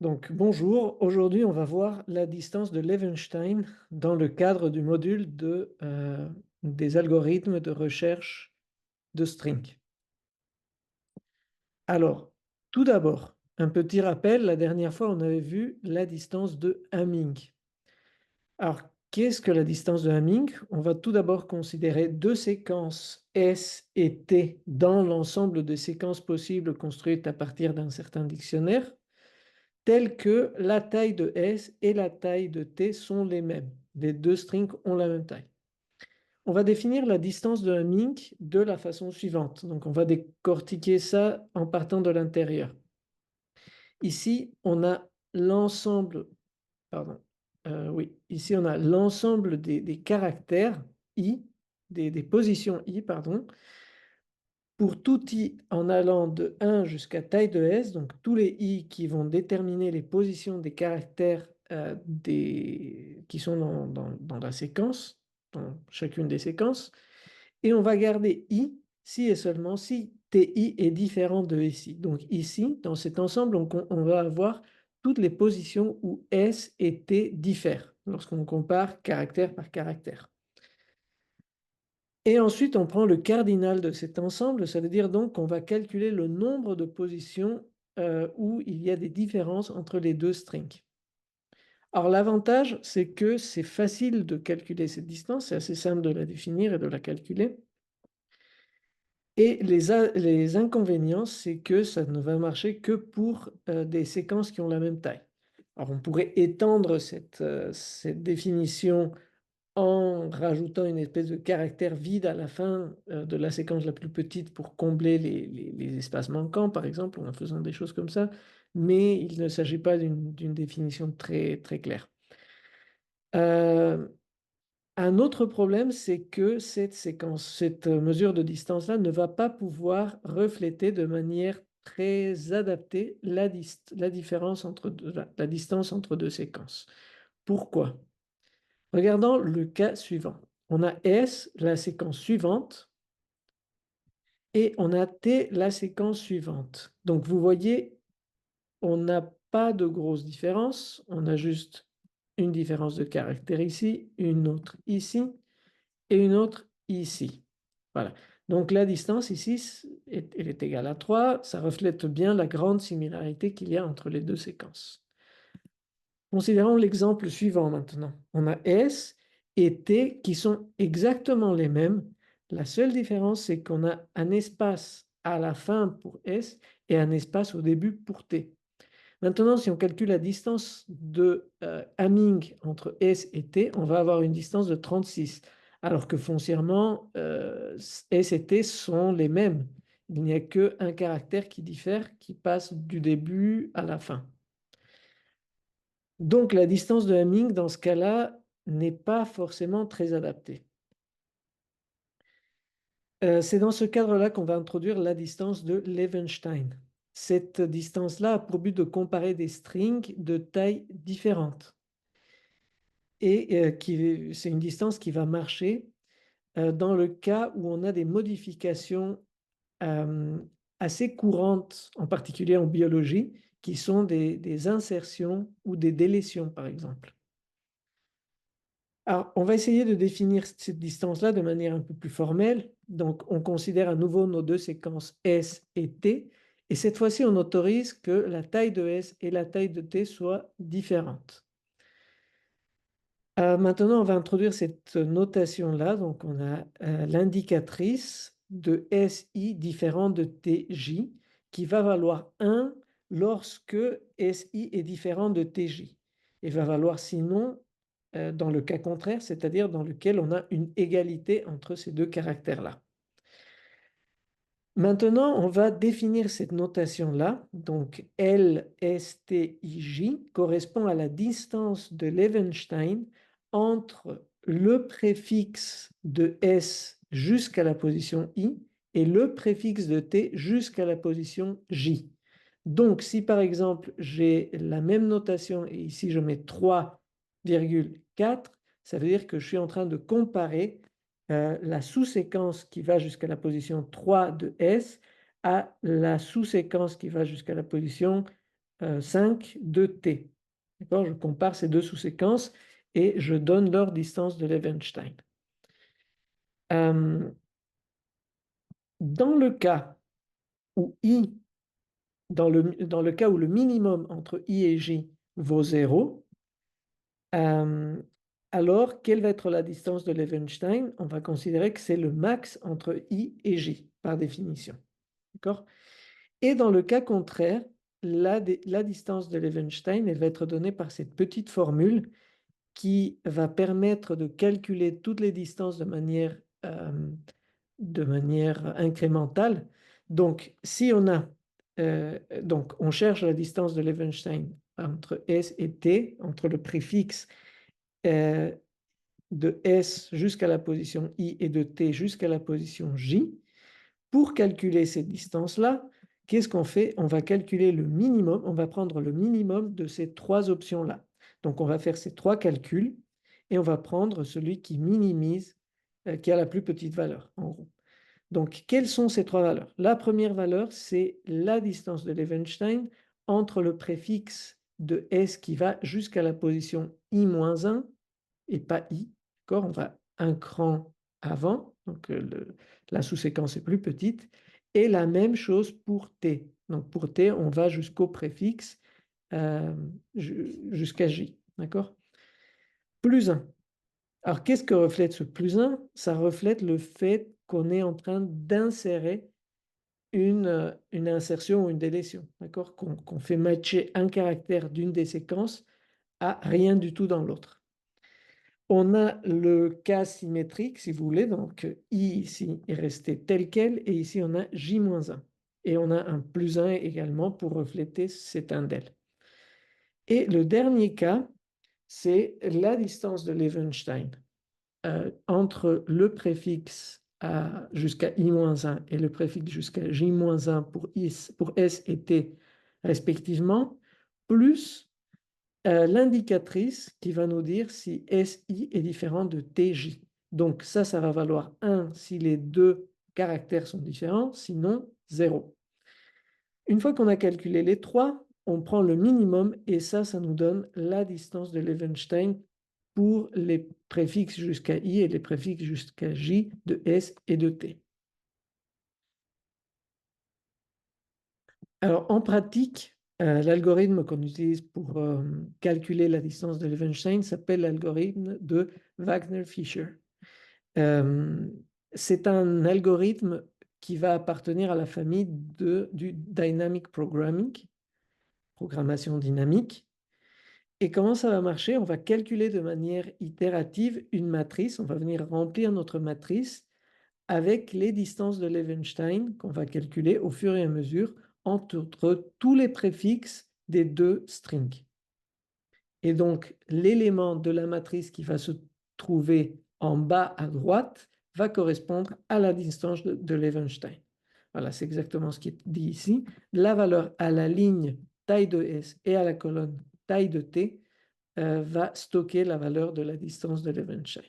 Donc, bonjour. Aujourd'hui, on va voir la distance de Levenshtein dans le cadre du module des algorithmes de recherche de string. Alors, tout d'abord, un petit rappel. La dernière fois, on avait vu la distance de Hamming. Alors, qu'est-ce que la distance de Hamming? On va tout d'abord considérer deux séquences S et T dans l'ensemble des séquences possibles construites à partir d'un certain dictionnaire, telles que la taille de S et la taille de T sont les mêmes. Les deux strings ont la même taille. On va définir la distance de Hamming de la façon suivante. Donc, on va décortiquer ça en partant de l'intérieur. Ici, on a l'ensemble, pardon, oui, ici on a l'ensemble des caractères I, des positions I, pardon, pour tout I en allant de 1 jusqu'à taille de S, donc tous les I qui vont déterminer les positions des caractères qui sont dans la séquence, dans chacune des séquences, et on va garder I si et seulement si TI est différent de SI. Donc ici, dans cet ensemble, on va avoir toutes les positions où S et T diffèrent lorsqu'on compare caractère par caractère. Et ensuite, on prend le cardinal de cet ensemble, ça veut dire donc qu'on va calculer le nombre de positions où il y a des différences entre les deux strings. Alors l'avantage, c'est que c'est facile de calculer cette distance, c'est assez simple de la définir et de la calculer. Et les inconvénients, c'est que ça ne va marcher que pour des séquences qui ont la même taille. Alors on pourrait étendre cette définition en rajoutant une espèce de caractère vide à la fin de la séquence la plus petite pour combler les espaces manquants, par exemple, en faisant des choses comme ça, mais il ne s'agit pas d'une définition très, très claire. Un autre problème, c'est que cette mesure de distance-là ne va pas pouvoir refléter de manière très adaptée la différence la distance entre deux séquences. Pourquoi? Regardons le cas suivant. On a S, la séquence suivante, et on a T, la séquence suivante. Donc vous voyez, on n'a pas de grosse différence, on a juste une différence de caractère ici, une autre ici, et une autre ici. Voilà. Donc la distance ici, elle est égale à 3. Ça reflète bien la grande similarité qu'il y a entre les deux séquences. Considérons l'exemple suivant maintenant. On a S et T qui sont exactement les mêmes. La seule différence, c'est qu'on a un espace à la fin pour S et un espace au début pour T. Maintenant, si on calcule la distance de Hamming entre S et T, on va avoir une distance de 36, alors que foncièrement, S et T sont les mêmes. Il n'y a qu'un caractère qui diffère, qui passe du début à la fin. Donc la distance de Hamming, dans ce cas-là, n'est pas forcément très adaptée. C'est dans ce cadre-là qu'on va introduire la distance de Levenshtein. Cette distance-là a pour but de comparer des strings de tailles différentes. Et c'est une distance qui va marcher dans le cas où on a des modifications euh, assez courantes, en particulier en biologie, qui sont des insertions ou des délétions, par exemple. Alors, on va essayer de définir cette distance-là de manière un peu plus formelle. Donc, on considère à nouveau nos deux séquences S et T. Et cette fois-ci, on autorise que la taille de S et la taille de T soient différentes. Maintenant, on va introduire cette notation-là. Donc, on a l'indicatrice de SI différente de TJ qui va valoir 1 lorsque SI est différent de TJ. Et va valoir sinon dans le cas contraire, c'est-à-dire dans lequel on a une égalité entre ces deux caractères-là. Maintenant, on va définir cette notation-là. Donc, LSTIJ correspond à la distance de Levenshtein entre le préfixe de S jusqu'à la position I et le préfixe de T jusqu'à la position J. Donc, si par exemple, j'ai la même notation et ici je mets 3,4, ça veut dire que je suis en train de comparer la sous-séquence qui va jusqu'à la position 3 de S à la sous-séquence qui va jusqu'à la position 5 de t. D'accord? Je compare ces deux sous-séquences et je donne leur distance de Levenshtein. Dans le cas où i, dans le cas où le minimum entre i et j vaut 0, alors quelle va être la distance de Levenshtein? On va considérer que c'est le max entre i et j, par définition. D'accord? Et dans le cas contraire, la distance de Levenshtein, elle va être donnée par cette petite formule qui va permettre de calculer toutes les distances de manière incrémentale. Donc, si on a, donc on cherche la distance de Levenshtein entre S et T, entre le préfixe de S jusqu'à la position I et de T jusqu'à la position J. Pour calculer cette distance-là, qu'est-ce qu'on fait? On va calculer le minimum, on va prendre le minimum de ces trois options-là. Donc, on va faire ces trois calculs et on va prendre celui qui minimise, qui a la plus petite valeur, en gros. Donc, quelles sont ces trois valeurs? La première valeur, c'est la distance de Levenshtein entre le préfixe de S qui va jusqu'à la position I-1 et pas I. D'accord? On va un cran avant, donc la sous-séquence est plus petite. Et la même chose pour T. Donc pour T, on va jusqu'au préfixe, jusqu'à J. D'accord? Plus 1. Alors qu'est-ce que reflète ce plus 1? Ça reflète le fait qu'on est en train d'insérer une insertion ou une délétion. D'accord? Qu'on fait matcher un caractère d'une des séquences à rien du tout dans l'autre. On a le cas symétrique, si vous voulez, donc I ici est resté tel quel, et ici on a J-1. Et on a un plus 1 également pour refléter cet indel. Et le dernier cas, c'est la distance de Levenshtein entre le préfixe jusqu'à I-1 et le préfixe jusqu'à J-1 pour S et T respectivement, plus l'indicatrice qui va nous dire si SI est différent de TJ. Donc ça va valoir 1 si les deux caractères sont différents, sinon 0. Une fois qu'on a calculé les trois, on prend le minimum et ça nous donne la distance de Levenshtein pour les préfixes jusqu'à I et les préfixes jusqu'à J de S et de T. Alors en pratique, l'algorithme qu'on utilise pour calculer la distance de Levenshtein s'appelle l'algorithme de Wagner-Fisher. C'est un algorithme qui va appartenir à la famille du dynamic programming, programmation dynamique. Et comment ça va marcher? On va calculer de manière itérative une matrice. On va venir remplir notre matrice avec les distances de Levenshtein qu'on va calculer au fur et à mesure entre tous les préfixes des deux strings. Et donc, l'élément de la matrice qui va se trouver en bas à droite va correspondre à la distance de Levenshtein. Voilà, c'est exactement ce qui est dit ici. La valeur à la ligne taille de S et à la colonne taille de T va stocker la valeur de la distance de Levenshtein.